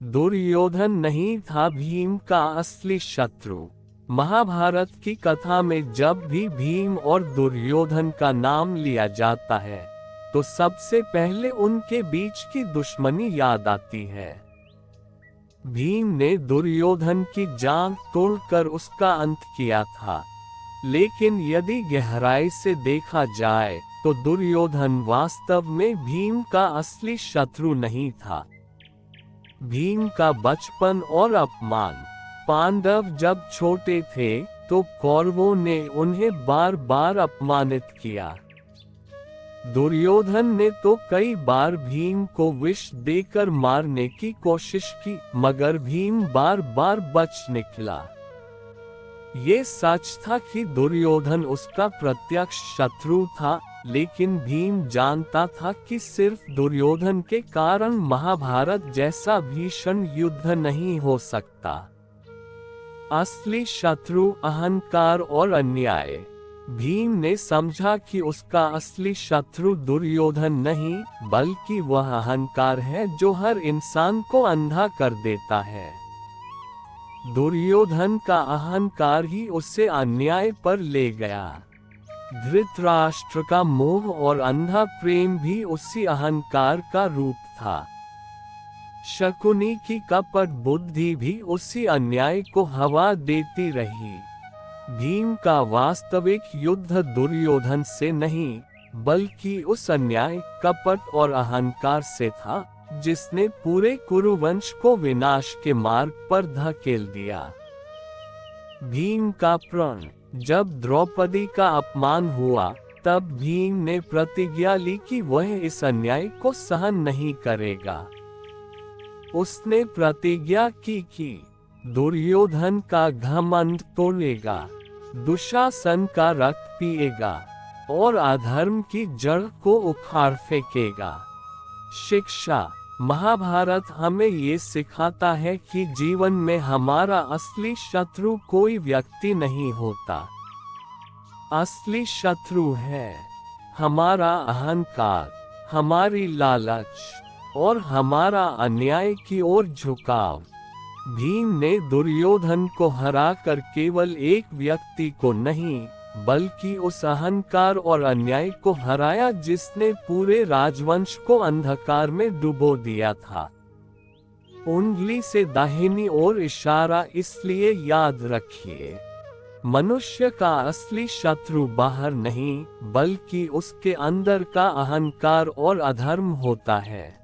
दुर्योधन नहीं था भीम का असली शत्रु। महाभारत की कथा में जब भी भीम और दुर्योधन का नाम लिया जाता है तो सबसे पहले उनके बीच की दुश्मनी याद आती है। भीम ने दुर्योधन की जांघ तोड़कर उसका अंत किया था, लेकिन यदि गहराई से देखा जाए तो दुर्योधन वास्तव में भीम का असली शत्रु नहीं था। भीम का बचपन और अपमान। पांडव जब छोटे थे तो कौरवों ने उन्हें बार बार अपमानित किया। दुर्योधन ने तो कई बार भीम को विष देकर मारने की कोशिश की, मगर भीम बार बार बच निकला। ये सच था कि दुर्योधन उसका प्रत्यक्ष शत्रु था, लेकिन भीम जानता था कि सिर्फ दुर्योधन के कारण महाभारत जैसा भीषण युद्ध नहीं हो सकता। असली शत्रु अहंकार और अन्याय। भीम ने समझा कि उसका असली शत्रु दुर्योधन नहीं, बल्कि वह अहंकार है जो हर इंसान को अंधा कर देता है। दुर्योधन का अहंकार ही उसे अन्याय पर ले गया। धृतराष्ट्र का मोह और अंधा प्रेम भी उसी अहंकार का रूप था। शकुनी की कपट बुद्धि भी उसी अन्याय को हवा देती रही। भीम का वास्तविक युद्ध दुर्योधन से नहीं, बल्कि उस अन्याय, कपट और अहंकार से था जिसने पूरे कुरुवंश को विनाश के मार्ग पर धकेल दिया। भीम का प्रण। जब द्रौपदी का अपमान हुआ तब भीम ने प्रतिज्ञा ली कि वह इस अन्याय को सहन नहीं करेगा। उसने प्रतिज्ञा की कि दुर्योधन का घमंड तोड़ेगा, दुशासन का रक्त पिएगा और अधर्म की जड़ को उखाड़ फेंकेगा। शिक्षा। महाभारत हमें ये सिखाता है कि जीवन में हमारा असली शत्रु कोई व्यक्ति नहीं होता। असली शत्रु है हमारा अहंकार, हमारी लालच और हमारा अन्याय की ओर झुकाव। भीम ने दुर्योधन को हराकर केवल एक व्यक्ति को नहीं, बल्कि उस अहंकार और अन्याय को हराया जिसने पूरे राजवंश को अंधकार में डुबो दिया था। उंगली से दाहिनी ओर इशारा इसलिए याद रखिए, मनुष्य का असली शत्रु बाहर नहीं, बल्कि उसके अंदर का अहंकार और अधर्म होता है।